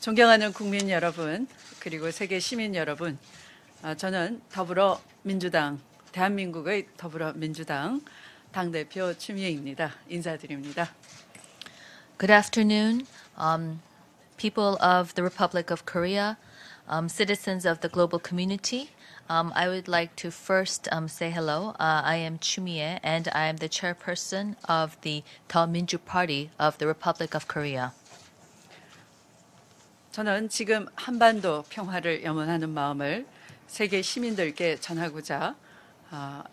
존경하는 국민 여러분, 그리고 세계 시민 여러분, 저는 더불어민주당, 대한민국의 더불어민주당 당대표 추미애입니다. 인사드립니다. Good afternoon, people of the Republic of Korea, citizens of the global community. I would like to first say hello. I am Chumie, and I am the chairperson of the Daeminju Party of the Republic of Korea. 저는 지금 한반도 평화를 염원하는 마음을 세계 시민들께 전하고자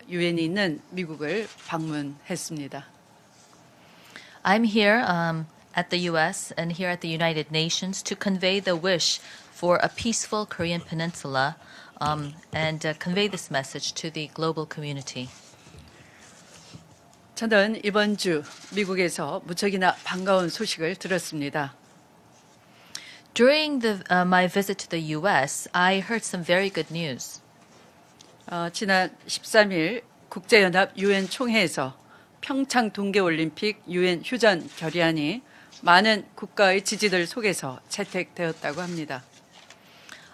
유엔이 있는 미국을 방문했습니다. I'm here at the U.S. and here at the United Nations to convey the wish for a peaceful Korean peninsula and convey this message to the global community. 저는 이번 주 미국에서 무척이나 반가운 소식을 들었습니다. During my visit to the U.S., I heard some very good news. 지난 13일 국제연합 유엔 총회에서 평창 동계올림픽 유엔 휴전 결의안이 많은 국가의 지지들 속에서 채택되었다고 합니다.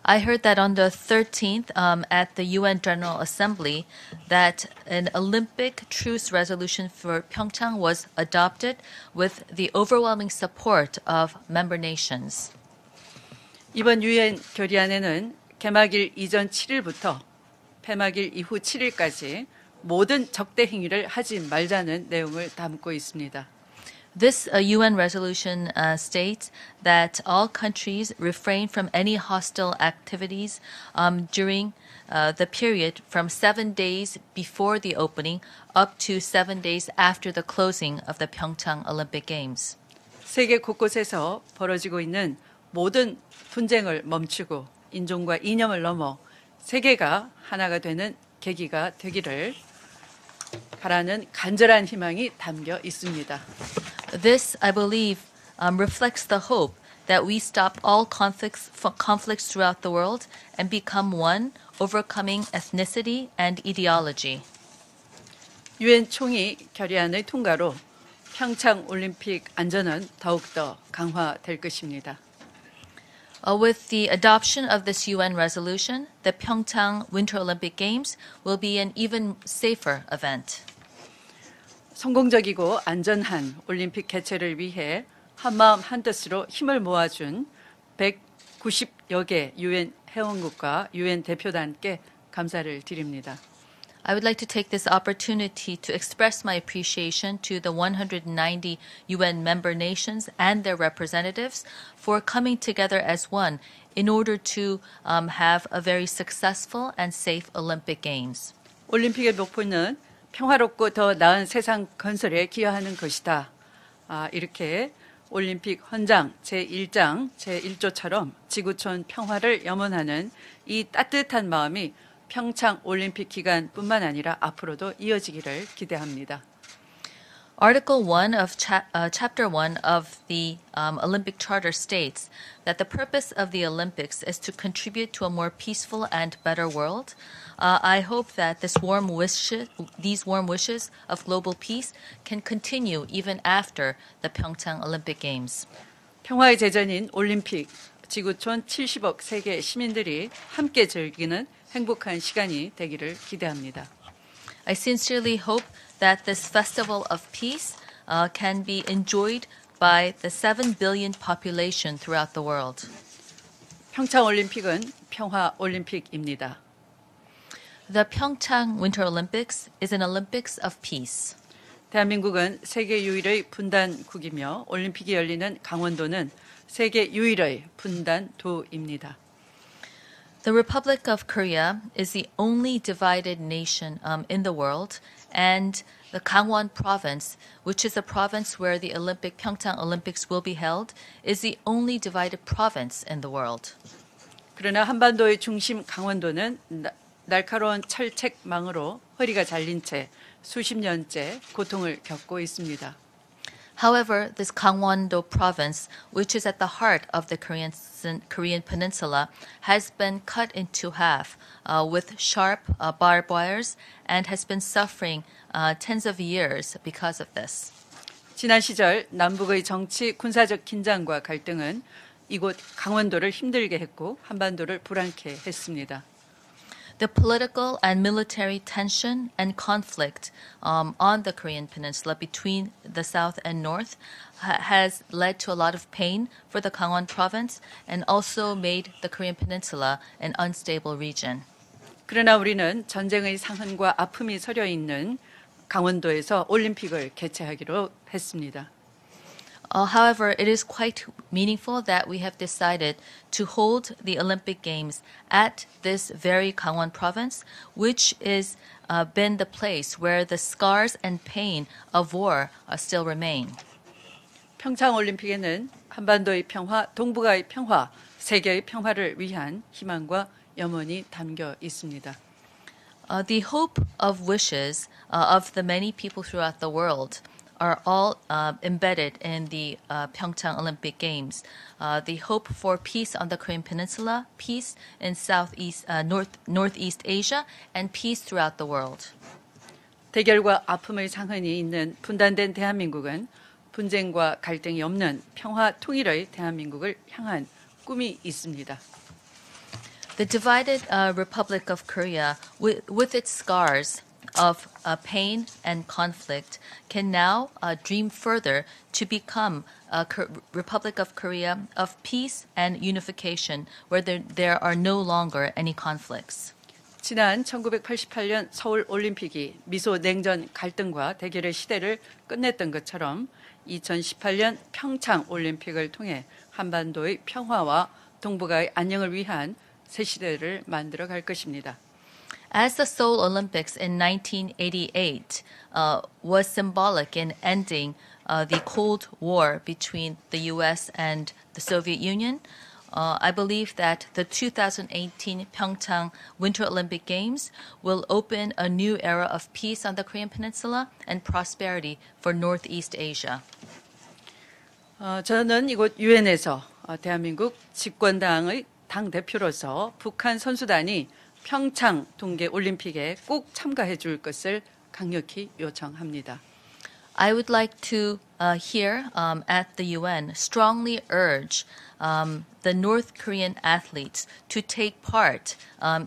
I heard that on the 13th at the UN General Assembly that an Olympic truce resolution for Pyeongchang was adopted with the overwhelming support of member nations. 이번 유엔 결의안에는 개막일 이전 7일부터 폐막일 이후 7일까지 모든 적대 행위를 하지 말자는 내용을 담고 있습니다. This UN resolution states that all countries refrain from any hostile activities during the period from 7 days before the opening up to 7 days after the closing of the Pyeongchang Olympic Games. 세계 곳곳에서 벌어지고 있는 모든 분쟁을 멈추고 인종과 이념을 넘어 세계가 하나가 되는 계기가 되기를 바라는 간절한 희망이 담겨 있습니다. This, I believe, reflects the hope that we stop all conflicts throughout the world and become one, overcoming ethnicity and ideology. 유엔 총회 결의안의 통과로 평창 올림픽 안전은 더욱더 강화될 것입니다. With the adoption of this UN resolution, the Pyeongchang Winter Olympic Games will be an even safer event. 성공적이고 안전한 올림픽 개최를 위해 한마음 한뜻으로 힘을 모아준 190여 개 유엔 회원국과 유엔 대표단께 감사를 드립니다. I would like to take this opportunity to express my appreciation to the 190 UN member nations and their representatives for coming together as one in order to have a very successful and safe Olympic Games. 올림픽의 목표는 평화롭고 더 나은 세상 건설에 기여하는 것이다. 이렇게 올림픽 헌장 제1장 제1조처럼 지구촌 평화를 염원하는 이 따뜻한 마음이 평창 올림픽 기간뿐만 아니라 앞으로도 이어지기를 기대합니다. Article 1 of Chapter 1 of the Olympic Charter states that the purpose of the Olympics is to contribute to a more peaceful and better world. I hope that these warm wishes of global peace can continue even after the Pyeongchang Olympic Games. 평화의 제전인 올림픽, 지구촌 70억 세계 시민들이 함께 즐기는 행복한 시간이 되기를 기대합니다. I sincerely hope that this festival of peace can be enjoyed by the 7 billion population throughout the world. 평창 올림픽은 평화 올림픽입니다. The Pyeongchang Winter Olympics is an Olympics of peace. 대한민국은 세계 유일의 분단국이며 올림픽이 열리는 강원도는 세계 유일의 분단도입니다. The Republic of Korea is the only divided nation in the world, and the Gangwon province, which is a province where the Pyeongchang Olympics will be held, is the only divided province in the world. 그러나 한반도의 중심 강원도는 날카로운 철책망으로 허리가 잘린 채 수십 년째 고통을 겪고 있습니다. However, this Gangwon-do province, which is at the heart of the Korean peninsula, has been cut into half with sharp barbed wires and has been suffering tens of years because of this. 지난 시절 남북의 정치 군사적 긴장과 갈등은 이곳 강원도를 힘들게 했고 한반도를 불안케 했습니다. The political and military tension and conflict on the Korean Peninsula between the South and North has led to a lot of pain for the Gangwon province and also made the Korean Peninsula an unstable region. 그러나 우리는 전쟁의 상흔과 아픔이 서려 있는 강원도에서 올림픽을 개최하기로 했습니다. However, it is quite meaningful that we have decided to hold the Olympic Games at this very Gangwon province, which is been the place where the scars and pain of war still remain. 평창 올림픽에는 한반도의 평화, 동북아의 평화, 세계의 평화를 위한 희망과 염원이 담겨 있습니다. The hope of wishes of the many people throughout the world are all embedded in the Pyeongchang Olympic Games. The hope for peace on the Korean Peninsula, peace in Northeast Asia, and peace throughout the world. 대결과 아픔의 상흔이 있는 분단된 대한민국은 분쟁과 갈등이 없는 평화 통일의 대한민국을 향한 꿈이 있습니다. The divided Republic of Korea, with its scars of pain and conflict, can now dream further to become a Republic of Korea of peace and unification, where there are no longer any conflicts. 지난 1988년 서울 올림픽이 미소 냉전 갈등과 대결의 시대를 끝냈던 것처럼 2018년 평창 올림픽을 통해 한반도의 평화와 동북아의 안녕을 위한 새 시대를 만들어 갈 것입니다. As the Seoul Olympics in 1988 was symbolic in ending the Cold War between the U.S. and the Soviet Union, I believe that the 2018 Pyeongchang Winter Olympic Games will open a new era of peace on the Korean Peninsula and prosperity for Northeast Asia. 저는 이곳 유엔에서 대한민국 집권당의 당 대표로서 북한 선수단이 평창 동계 올림픽에 꼭 참가해 줄 것을 강력히 요청합니다. I would like to here at the UN strongly urge the North Korean athletes to take part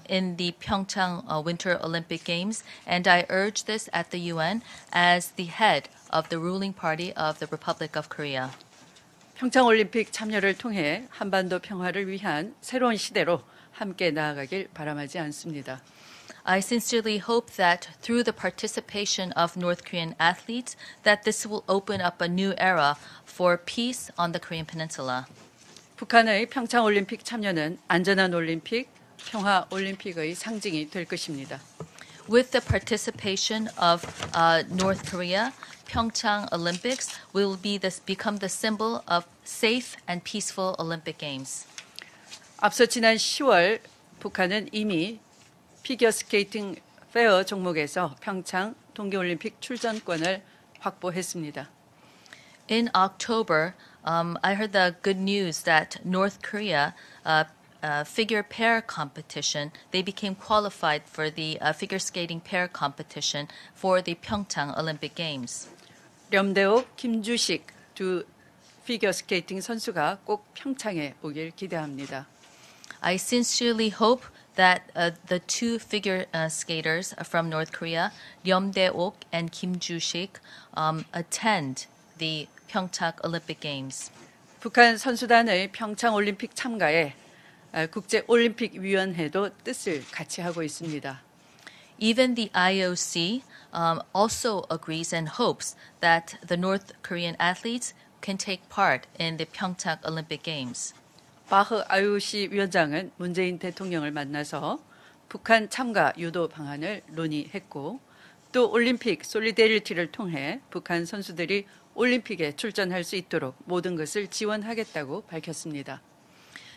in the Pyeongchang Winter Olympic Games, and I urge this at the UN as the head of the ruling party of the Republic of Korea. 평창 올림픽 참여를 통해 한반도 평화를 위한 새로운 시대로 함께 나아가길 바람하지 않습니다. I sincerely hope that through the participation of North Korean athletes, that this will open up a new era for peace on the Korean Peninsula. 북한의 평창 올림픽 참여는 안전한 올림픽, 평화 올림픽의 상징이 될 것입니다. With the participation of North Korea, Pyeongchang Olympics will become the symbol of safe and peaceful Olympic Games. 앞서 지난 10월 북한은 이미 피겨스케이팅 페어 종목에서 평창 동계올림픽 출전권을 확보했습니다. In October, I heard the good news that North Korea figure pair competition, they became qualified for the figure skating pair competition for the Pyeongchang Olympic Games. 렴대옥, 김주식 두 피겨스케이팅 선수가 꼭 평창에 오길 기대합니다. I sincerely hope that the two figure skaters from North Korea, Ryum Dae-ok and Kim Joo-sik, attend the Pyeongchang Olympic Games. 북한 선수단의 평창 올림픽 참가에 국제올림픽위원회도 뜻을 같이 하고 있습니다. Even the IOC also agrees and hopes that the North Korean athletes can take part in the Pyeongchang Olympic Games. 바흐 IOC 위원장은 문재인 대통령을 만나서 북한 참가 유도 방안을 논의했고 또 올림픽 솔리데리티를 통해 북한 선수들이 올림픽에 출전할 수 있도록 모든 것을 지원하겠다고 밝혔습니다.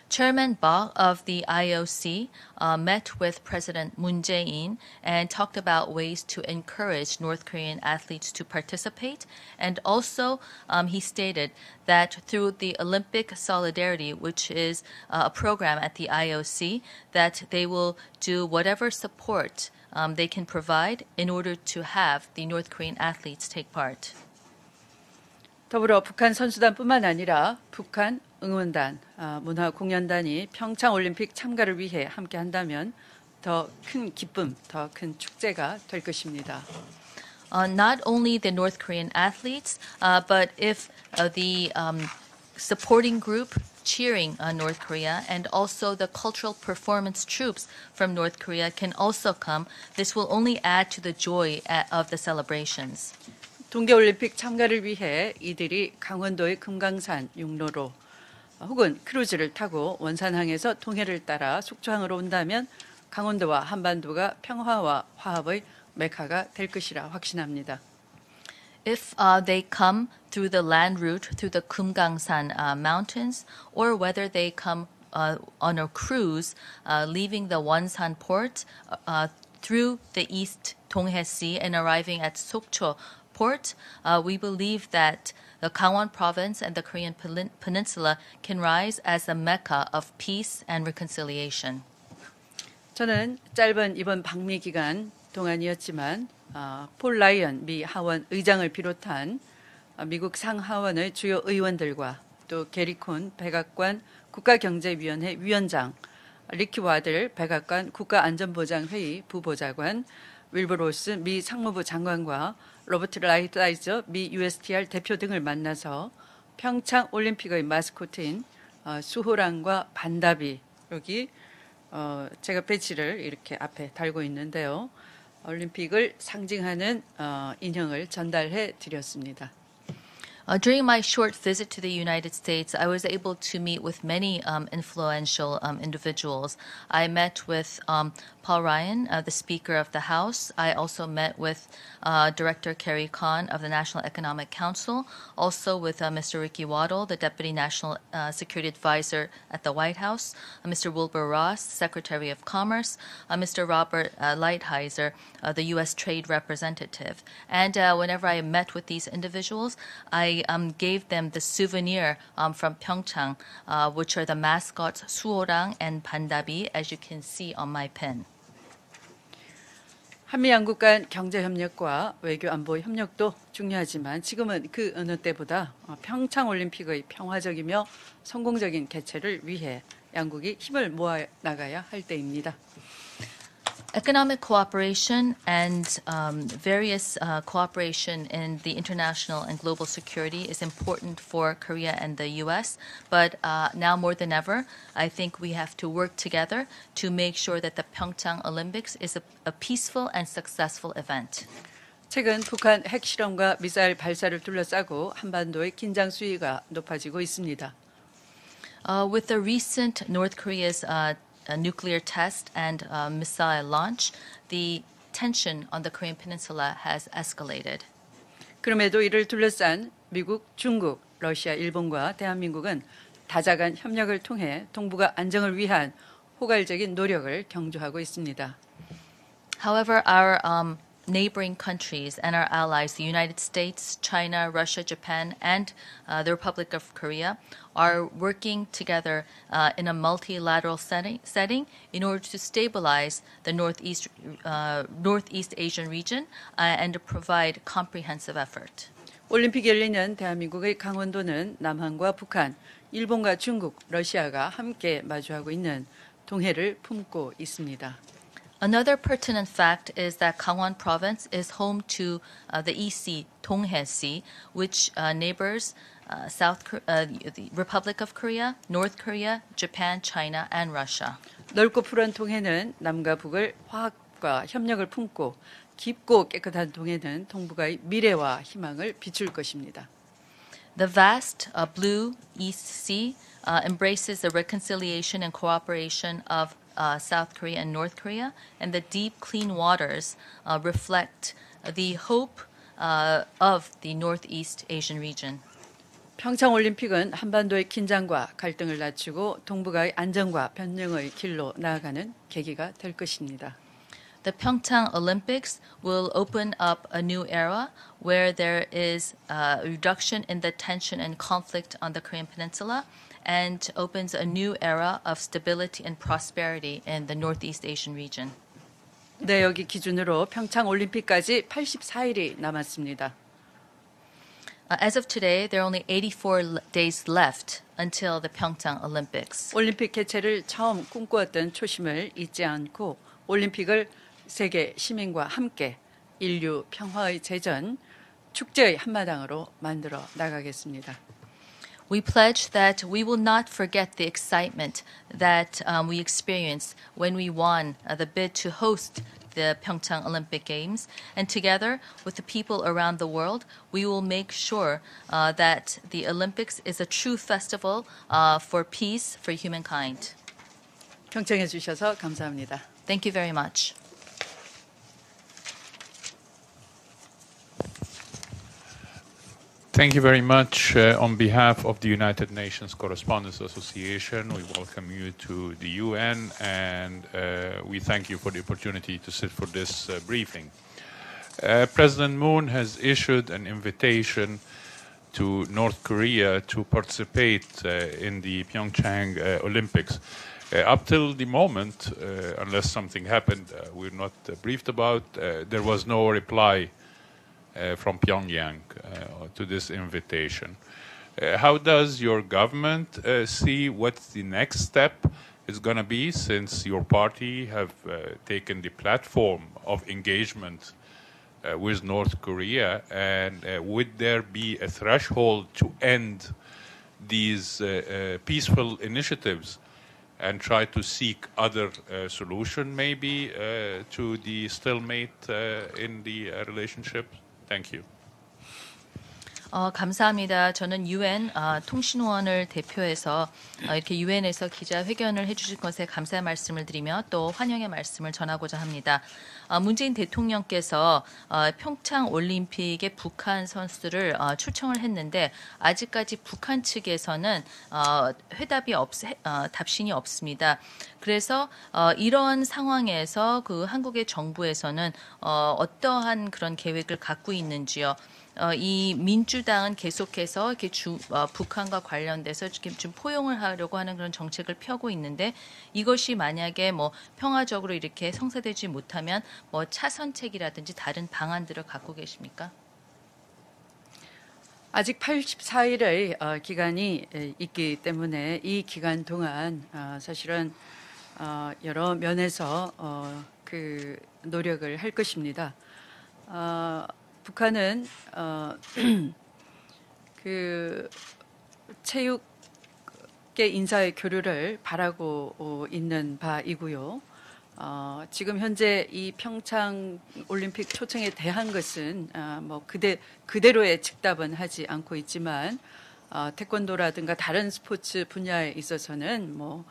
Chairman Bach of the IOC met with President Moon Jae-in and talked about ways to encourage North Korean athletes to participate. And also, he stated that through the Olympic Solidarity, which is a program at the IOC, that they will do whatever support they can provide in order to have the North Korean athletes take part. 더불어 북한 선수단뿐만 아니라 북한 응원단, 문화 공연단이 평창 올림픽 참가를 위해 함께 한다면 더 큰 기쁨, 더 큰 축제가 될 것입니다. Not only the North Korean athletes, but if the supporting group cheering North Korea and also the cultural performance troops from North Korea can also come, this will only add to the joy of the celebrations. 동계올림픽 참가를 위해 이들이 강원도의 금강산 육로로 혹은 크루즈를 타고 원산항에서 동해를 따라 속초항으로 온다면 강원도와 한반도가 평화와 화합의 메카가 될 것이라 확신합니다. If they come through the land route, through the Kumgangsan mountains, or whether they come on a cruise leaving the Wonsan port through the East Donghae Sea and arriving at Sokcho port, we believe that the Gangwon province and the Korean peninsula can rise as a mecca of peace and reconciliation. 저는 짧은 이번 방미 기간 동안이었지만 폴 라이언 미 하원 의장을 비롯한 미국 상하원의 주요 의원들과 또 게리콘 백악관 국가경제위원회 위원장, 리키 와들 백악관 국가안전보장회의 부보좌관, 윌버 로스 미 상무부 장관과 로버트 라이트아이저 미 USTR 대표 등을 만나서 평창 올림픽의 마스코트인 수호랑과 반다비, 여기 제가 배지를 이렇게 앞에 달고 있는데요. 올림픽을 상징하는 인형을 전달해 드렸습니다. During my short visit to the United States, I was able to meet with many influential individuals. I met with Paul Ryan, the Speaker of the House. I also met with Director Kerry Khan of the National Economic Council, also with Mr. Ricky Waddle, the Deputy National Security Advisor at the White House, Mr. Wilbur Ross, Secretary of Commerce, Mr. Robert Lighthizer, the U.S. Trade Representative. And whenever I met with these individuals, I gave them the souvenir from Pyeongchang, which are the mascots Suorang and Pandabi, as you can see on my pin. 한미 양국 간 경제 협력과 외교 안보 협력도 중요하지만 지금은 그 어느 때보다 평창 올림픽의 평화적이며 성공적인 개최를 위해 양국이 힘을 모아 나가야 할 때입니다. Economic cooperation and various cooperation in the international and global security is important for Korea and the U.S., but now more than ever, I think we have to work together to make sure that the Pyeongchang Olympics is a peaceful and successful event. 최근 북한 핵실험과 미사일 발사를 둘러싸고 한반도의 긴장 수위가 높아지고 있습니다. With the recent North Korea's nuclear test and missile launch, the tension on the Korean peninsula has escalated. 그럼에도 이를 둘러싼 미국, 중국, 러시아, 일본과 대한민국은 다자간 협력을 통해 동북아 안정을 위한 포괄적인 노력을 경주하고 있습니다. However, our neighboring countries and our allies, the United States, China, Russia, Japan, and the Republic of Korea, are working together in a multilateral setting in order to stabilize the Northeast Asian region and to provide comprehensive effort. 올림픽이 열리는 대한민국의 강원도는 남한과 북한, 일본과 중국, 러시아가 함께 마주하고 있는 동해를 품고 있습니다. Another pertinent fact is that Gangwon Province is home to the EC, Donghae Sea, which neighbors the Republic of Korea, North Korea, Japan, China, and Russia. 넓고 푸른 동해는 남과 북을 화합과 협력을 품고 깊고 깨끗한 동해는 동북아의 미래와 희망을 비출 것입니다. The vast blue East Sea embraces the reconciliation and cooperation of South Korea and North Korea, and the deep, clean waters reflect the hope of the Northeast Asian region. 평창 올림픽은 한반도의 긴장과 갈등을 낮추고 동북아의 안정과 변명의 길로 나아가는 계기가 될 것입니다. The Pyeongchang Olympics will open up a new era where there is a reduction in the tension and conflict on the Korean peninsula and opens a new era of stability and prosperity in the Northeast Asian region. 네, 여기 기준으로 평창 올림픽까지 84일이 남았습니다. As of today, there are only 84 days left until the Pyeongchang Olympics. 올림픽 개최를 처음 꿈꾸었던 초심을 잊지 않고 올림픽을 세계 시민과 함께 인류 평화의 재전, 축제의 한마당으로 만들어 나가겠습니다. We pledge that we will not forget the excitement that we experienced when we won the bid to host the Pyeongchang Olympic Games. And together with the people around the world, we will make sure that the Olympics is a true festival for peace for humankind. 경청해 주셔서 감사합니다. Thank you very much. Thank you very much. On behalf of the United Nations Correspondents Association, we welcome you to the UN and we thank you for the opportunity to sit for this briefing. President Moon has issued an invitation to North Korea to participate in the Pyeongchang Olympics. Up till the moment, unless something happened we're not briefed about, there was no reply from Pyongyang to this invitation. How does your government see what the next step is going to be, since your party have taken the platform of engagement with North Korea, and would there be a threshold to end these peaceful initiatives and try to seek other solution maybe to the stalemate in the relationship? Thank you. 감사합니다. 저는 UN 통신원을 대표해서 이렇게 UN에서 기자회견을 해주신 것에 감사의 말씀을 드리며 또 환영의 말씀을 전하고자 합니다. 문재인 대통령께서 평창 올림픽에 북한 선수들을 초청을 했는데 아직까지 북한 측에서는 답신이 없습니다. 그래서 이런 상황에서 그 한국의 정부에서는 어떠한 그런 계획을 갖고 있는지요. 이 민주당은 계속해서 이렇게 북한과 관련돼서 좀 포용을 하려고 하는 그런 정책을 펴고 있는데, 이것이 만약에 뭐 평화적으로 이렇게 성사되지 못하면 뭐 차선책이라든지 다른 방안들을 갖고 계십니까? 아직 84일의 기간이 있기 때문에 이 기간 동안 사실은 여러 면에서 그 노력을 할 것입니다. 북한은 그 체육계 인사의 교류를 바라고 있는 바이고요. 지금 현재 이 평창 올림픽 초청에 대한 것은 뭐 그대로의 즉답은 하지 않고 있지만 태권도라든가 다른 스포츠 분야에 있어서는 뭐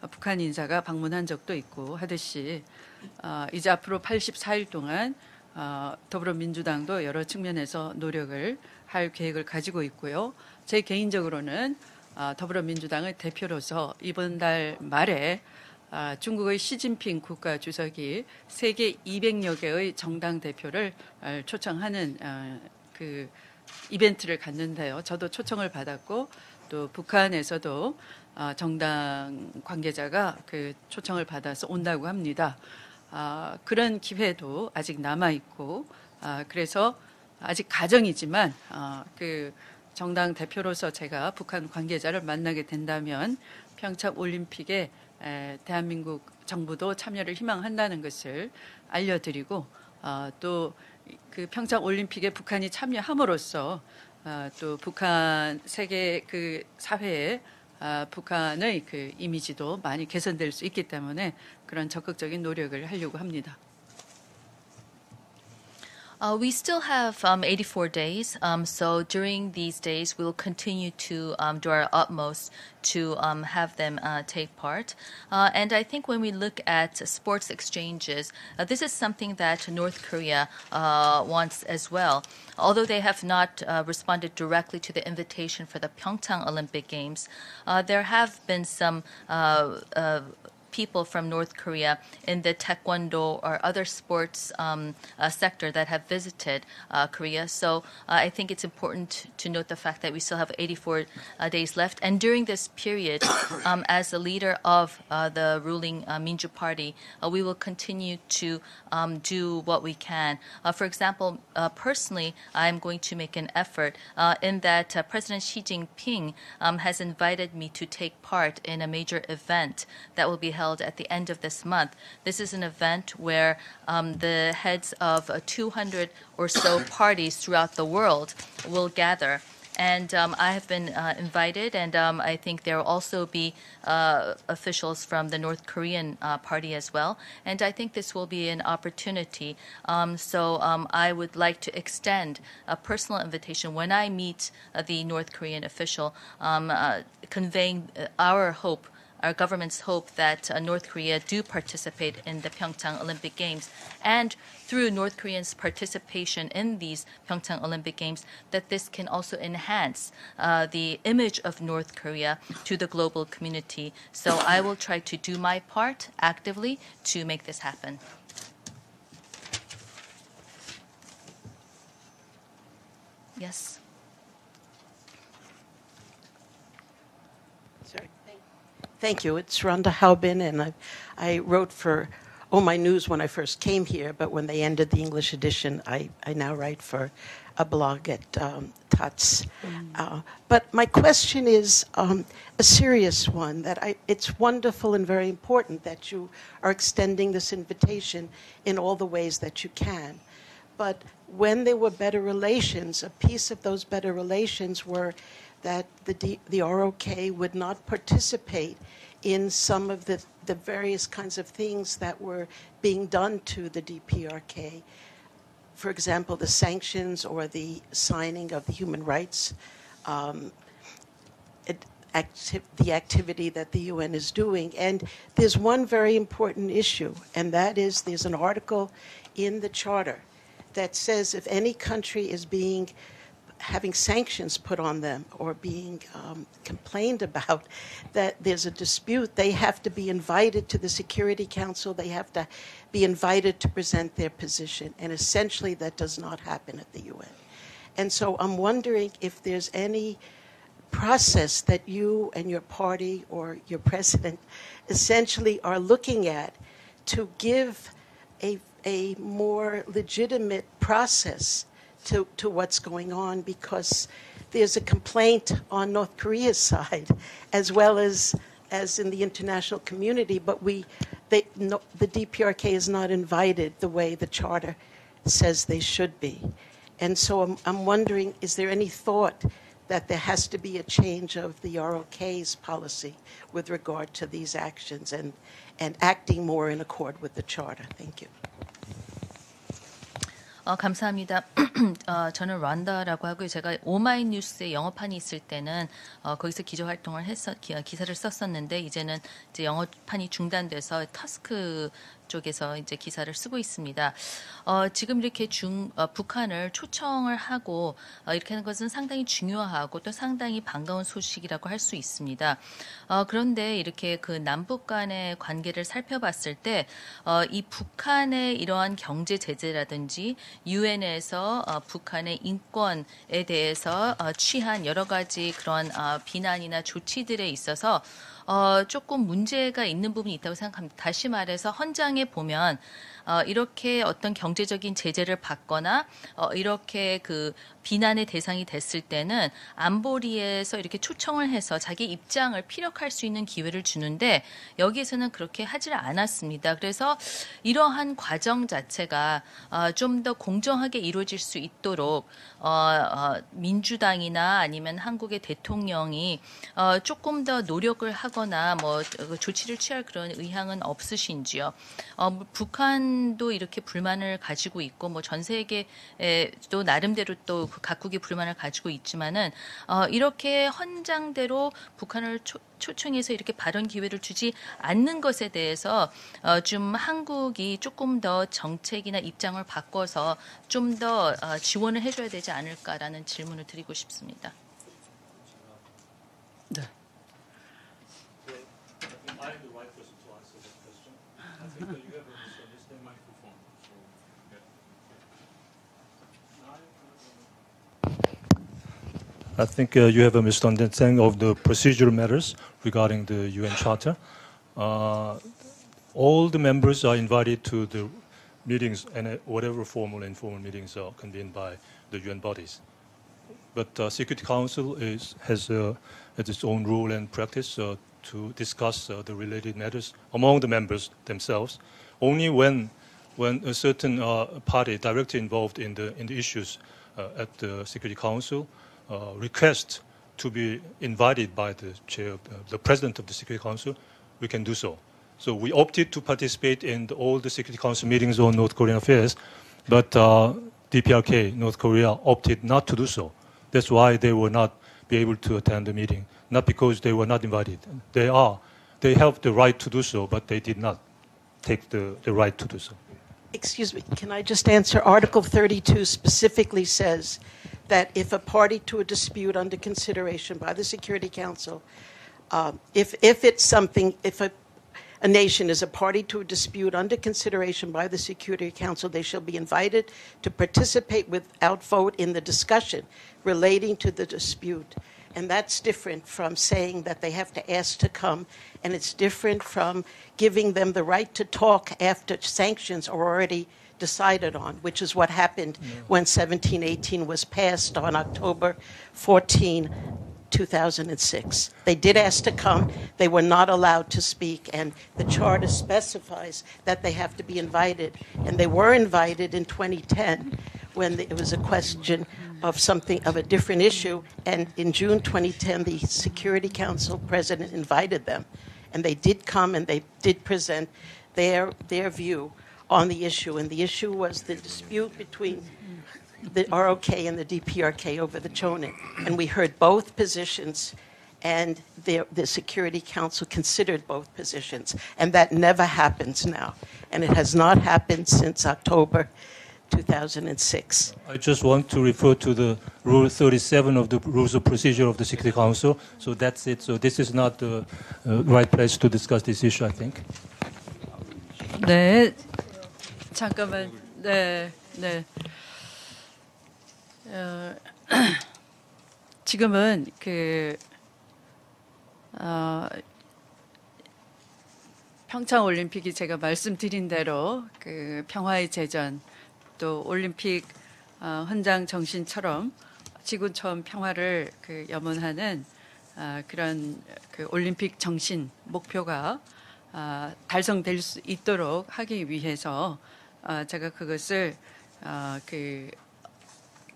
북한 인사가 방문한 적도 있고 하듯이 이제 앞으로 84일 동안 더불어민주당도 여러 측면에서 노력을 할 계획을 가지고 있고요. 제 개인적으로는 더불어민주당의 대표로서 이번 달 말에 중국의 시진핑 국가주석이 세계 200여 개의 정당 대표를 초청하는 그 이벤트를 갖는데요. 저도 초청을 받았고 또 북한에서도 정당 관계자가 그 초청을 받아서 온다고 합니다. 그런 기회도 아직 남아 있고 그래서 아직 가정이지만 그 정당 대표로서 제가 북한 관계자를 만나게 된다면 평창 올림픽에 대한민국 정부도 참여를 희망한다는 것을 알려드리고 또 그 평창 올림픽에 북한이 참여함으로써 또 북한 세계 그 사회에 북한의 그 이미지도 많이 개선될 수 있기 때문에 그런 적극적인 노력을 하려고 합니다. We still have 84 days, so during these days we will continue to do our utmost to have them take part. And I think when we look at sports exchanges, this is something that North Korea wants as well. Although they have not responded directly to the invitation for the Pyeongchang Olympic Games, there have been some people from North Korea in the taekwondo or other sports sector that have visited Korea. So I think it's important to note the fact that we still have 84 days left. And during this period, as the leader of the ruling Minju Party, we will continue to do what we can. For example, personally, I'm going to make an effort in that President Xi Jinping has invited me to take part in a major event that will be held at the end of this month. This is an event where the heads of 200 or so parties throughout the world will gather. And I have been invited, and I think there will also be officials from the North Korean party as well. And I think this will be an opportunity. So I would like to extend a personal invitation when I meet the North Korean official, conveying our hope, our government's hope that North Korea do participate in the Pyeongchang Olympic Games, and through North Koreans' participation in these Pyeongchang Olympic Games, that this can also enhance the image of North Korea to the global community. So I will try to do my part actively to make this happen. Yes. Sorry. Thank you. It's Rhonda Haubin, and I wrote for Oh My News when I first came here, but when they ended the English edition, I now write for a blog at Tuts. But my question is a serious one, that it's wonderful and very important that you are extending this invitation in all the ways that you can. But when there were better relations, a piece of those better relations were that the ROK would not participate in some of the various kinds of things that were being done to the DPRK. For example, the sanctions or the signing of the human rights, the activity that the UN is doing. And there's one very important issue, and that is there's an article in the Charter that says if any country is having sanctions put on them or being complained about, that there's a dispute, they have to be invited to the Security Council, they have to be invited to present their position, and essentially that does not happen at the UN. And so I'm wondering if there's any process that you and your party or your president essentially are looking at to give a more legitimate process to what's going on, because there's a complaint on North Korea's side as well as in the international community, but the DPRK is not invited the way the Charter says they should be. And so I'm wondering, is there any thought that there has to be a change of the ROK's policy with regard to these actions and acting more in accord with the Charter? Thank you. 감사합니다. 저는 란다라고 하고요. 제가 오마이뉴스에 영어판이 있을 때는 거기서 기조 활동을 기사를 썼었는데, 이제는 이제 영어판이 중단돼서 터스크 쪽에서 이제 기사를 쓰고 있습니다. 지금 이렇게 북한을 초청을 하고 이렇게 하는 것은 상당히 중요하고 또 상당히 반가운 소식이라고 할 수 있습니다. 그런데 이렇게 그 남북 간의 관계를 살펴봤을 때 이 북한의 이러한 경제 제재라든지 유엔에서 북한의 인권에 대해서 취한 여러 가지 그런 비난이나 조치들에 있어서 조금 문제가 있는 부분이 있다고 생각합니다. 다시 말해서 헌장에 보면 이렇게 어떤 경제적인 제재를 받거나 이렇게 그 비난의 대상이 됐을 때는 안보리에서 이렇게 초청을 해서 자기 입장을 피력할 수 있는 기회를 주는데, 여기에서는 그렇게 하질 않았습니다. 그래서 이러한 과정 자체가 좀 더 공정하게 이루어질 수 있도록 민주당이나 아니면 한국의 대통령이 조금 더 노력을 하거나 뭐 조치를 취할 그런 의향은 없으신지요? 북한도 이렇게 불만을 가지고 있고 뭐 전 세계도 나름대로 또 각국이 불만을 가지고 있지만은 이렇게 헌장대로 북한을 초청해서 이렇게 발언 기회를 주지 않는 것에 대해서 좀 한국이 조금 더 정책이나 입장을 바꿔서 좀 더 지원을 해줘야 되지 않을까라는 질문을 드리고 싶습니다. 네. I think you have a misunderstanding of the procedural matters regarding the UN Charter. All the members are invited to the meetings, and whatever formal and informal meetings are convened by the UN bodies. But Security Council has its own rule and practice to discuss the related matters among the members themselves. Only when a certain party directly involved in the issues at the Security Council request to be invited by the chair, the president of the Security Council, we can do so. So we opted to participate in all the Security Council meetings on North Korean affairs, but DPRK, North Korea, opted not to do so. That's why they will not be able to attend the meeting, not because they were not invited. They have the right to do so, but they did not take the right to do so. Excuse me, can I just answer? Article 32 specifically says that if a party to a dispute under consideration by the Security Council, if a nation is a party to a dispute under consideration by the Security Council, they shall be invited to participate without vote in the discussion relating to the dispute. And that's different from saying that they have to ask to come, and it's different from giving them the right to talk after sanctions are already decided on, which is what happened when 1718 was passed on October 14, 2006. They did ask to come. They were not allowed to speak, and the charter specifies that they have to be invited. And they were invited in 2010 when it was a question of a different issue, and in June 2010, the Security Council president invited them, and they did come and they did present their view on the issue, and the issue was the dispute between the ROK and the DPRK over the Chonin, and we heard both positions, and the Security Council considered both positions, and that never happens now, and it has not happened since October 2006. I just want to refer to the Rule 37 of the Rules of Procedure of the Security Council. So that's it. So this is not the right place to discuss this issue, I think. 네, 잠깐만. 네. 지금은 평창 올림픽이 제가 말씀드린 대로 평화의 제전, 또 올림픽 헌장 정신처럼 지구촌 평화를 염원하는 그런 올림픽 정신 목표가 달성될 수 있도록 하기 위해서 제가 그것을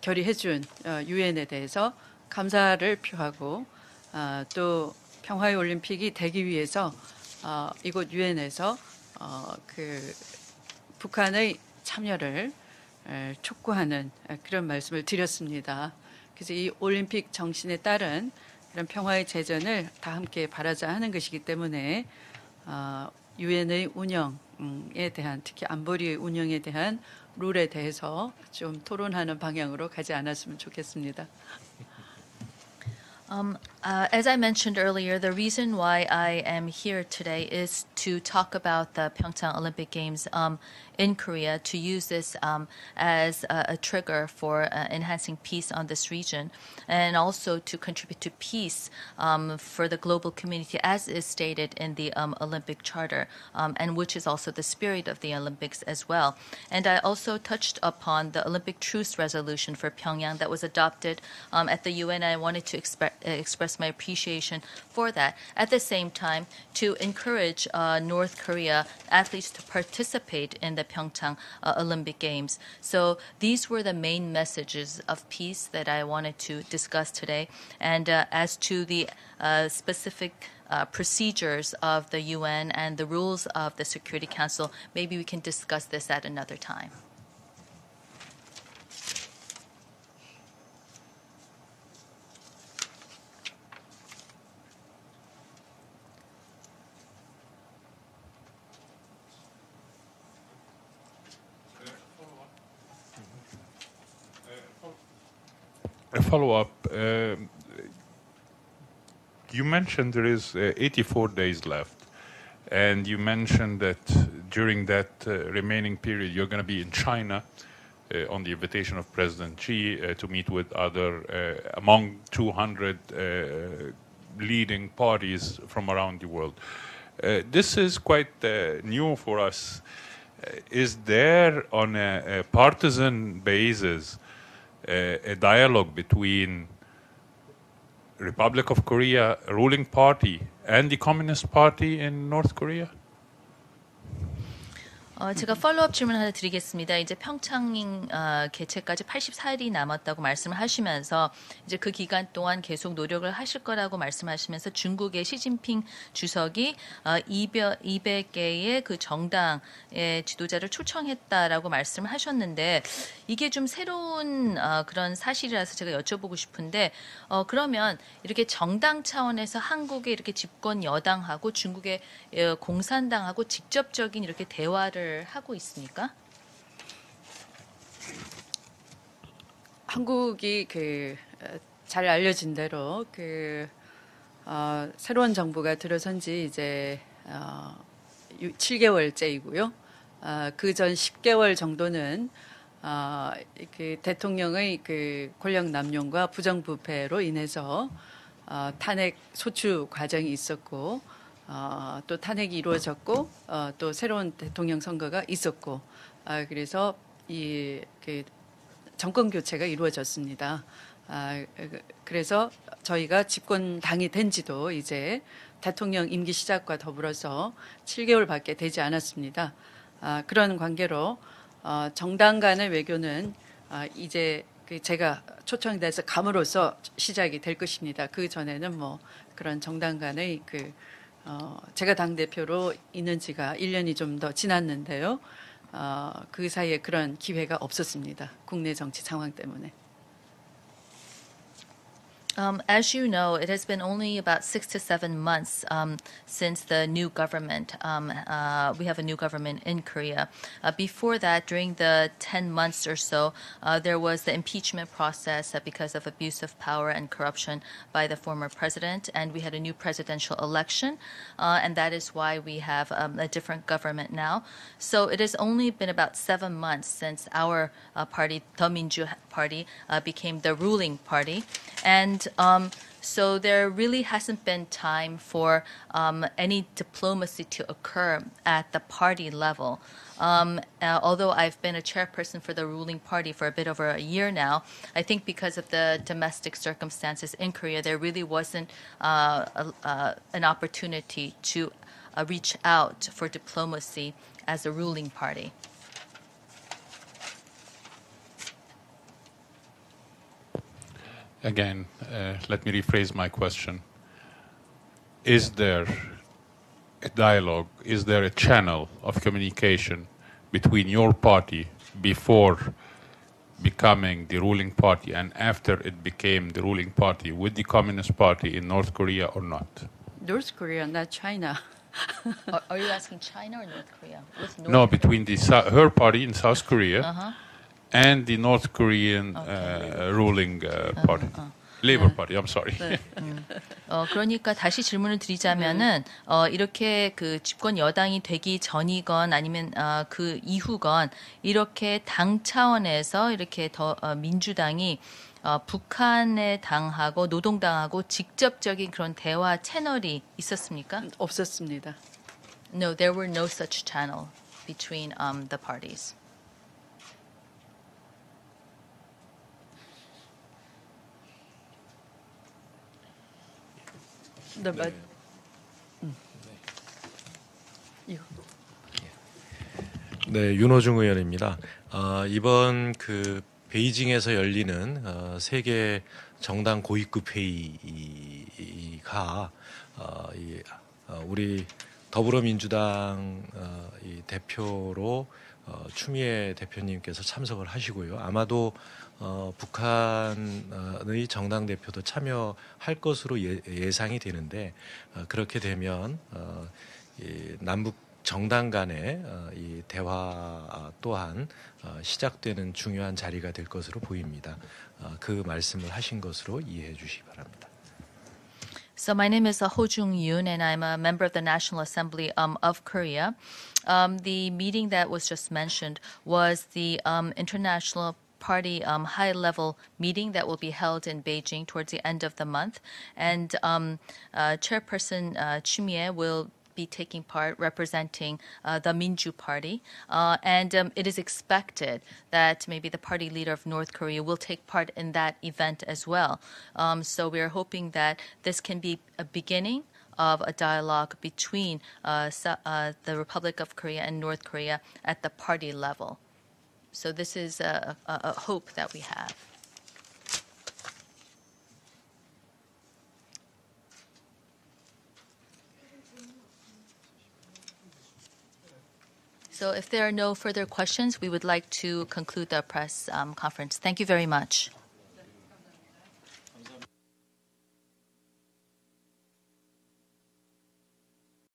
결의해준 유엔에 대해서 감사를 표하고 또 평화의 올림픽이 되기 위해서 이곳 유엔에서 북한의 참여를 촉구하는 그런 말씀을 드렸습니다. 그래서 이 올림픽 정신에 따른 그런 평화의 재전을 다 함께 바라자 하는 것이기 때문에 유엔의 운영에 대한, 특히 안보리의 운영에 대한 룰에 대해서 좀 토론하는 방향으로 가지 않았으면 좋겠습니다. As I mentioned earlier, the reason why I am here today is to talk about the Pyeongchang Olympic Games in Korea, to use this as a trigger for enhancing peace on this region, and also to contribute to peace for the global community, as is stated in the Olympic Charter, and which is also the spirit of the Olympics as well. And I also touched upon the Olympic Truce Resolution for Pyongyang that was adopted at the UN. I wanted to express my appreciation for that. At the same time, to encourage North Korea athletes to participate in the Pyeongchang Olympic Games. So these were the main messages of peace that I wanted to discuss today. And as to the specific procedures of the UN and the rules of the Security Council, maybe we can discuss this at another time. A follow-up. You mentioned there is 84 days left, and you mentioned that during that remaining period you're going to be in China on the invitation of President Xi to meet with other among 200 leading parties from around the world. This is quite new for us. Is there, on a partisan basis, a dialogue between Republic of Korea ruling party and the Communist Party in North Korea? 제가 팔로우업 질문 하나 드리겠습니다. 이제 평창 개최까지 84일이 남았다고 말씀을 하시면서 이제 그 기간 동안 계속 노력을 하실 거라고 말씀하시면서 중국의 시진핑 주석이 200개의 그 정당의 지도자를 초청했다라고 말씀을 하셨는데 이게 좀 새로운 그런 사실이라서 제가 여쭤보고 싶은데 그러면 이렇게 정당 차원에서 한국의 이렇게 집권 여당하고 중국의 공산당하고 직접적인 이렇게 대화를 하고 있습니까? 한국이 잘 알려진 대로 새로운 정부가 들어선 지 이제 7개월째이고요. 그 전 10개월 정도는 대통령의 권력 남용과 부정부패로 인해서 탄핵 소추 과정이 있었고 또 탄핵이 이루어졌고 또 새로운 대통령 선거가 있었고 그래서 정권 교체가 이루어졌습니다. 그래서 저희가 집권 당이 된 지도 이제 대통령 임기 시작과 더불어서 7개월밖에 되지 않았습니다. 그런 관계로 정당 간의 외교는 이제 제가 초청이 돼서 감으로써 시작이 될 것입니다. 그 전에는 뭐 그런 정당 간의 제가 당대표로 있는 지가 1년이 좀 더 지났는데요. 그 사이에 그런 기회가 없었습니다. 국내 정치 상황 때문에. As you know, it has been only about 6 to 7 months since the new government. We have a new government in Korea. Before that, during the 10 months or so, there was the impeachment process because of abuse of power and corruption by the former president, and we had a new presidential election, and that is why we have a different government now. So it has only been about 7 months since our party, the Minju Party, became the ruling party, and so there really hasn't been time for any diplomacy to occur at the party level. Although I've been a chairperson for the ruling party for a bit over a year now, I think because of the domestic circumstances in Korea, there really wasn't an opportunity to reach out for diplomacy as a ruling party. Again, let me rephrase my question. Is there a dialogue, is there a channel of communication between your party before becoming the ruling party and after it became the ruling party with the Communist Party in North Korea or not? North Korea, not China. Are you asking China or North Korea? With North No, Korea? between her party in South Korea and the North Korean ruling party. Labour Party, I'm sorry. 그러니까 다시 질문을 드리자면은 이렇게 그 집권 여당이 되기 전이건 아니면 그 이후건 이렇게 당 차원에서 이렇게 민주당이 북한의 당하고 노동당하고 직접적인 그런 대화 채널이 있었습니까? 없었습니다. No, there were no such channel between the parties. 네, 윤호중 의원입니다. 이번 그 베이징에서 열리는 세계 정당 고위급 회의가 우리 더불어민주당 이 대표로 추미애 대표님께서 참석을 하시고요. 아마도 북한의 정당 대표도 참여할 것으로 예상이 되는데 그렇게 되면 이 남북 정당 간의 이 대화 또한 시작되는 중요한 자리가 될 것으로 보입니다. 그 말씀을 하신 것으로 이해해 주시기 바랍니다. So my name is Ho Jung Yoon, and I'm a member of the National Assembly of Korea. The meeting that was just mentioned was the International Party high-level meeting that will be held in Beijing towards the end of the month. And Chairperson Chimie will be taking part representing the Minju Party. And it is expected that maybe the party leader of North Korea will take part in that event as well. So we are hoping that this can be a beginning of a dialogue between the Republic of Korea and North Korea at the party level. So this is a hope that we have. So if there are no further questions, we would like to conclude the press conference. Thank you very much.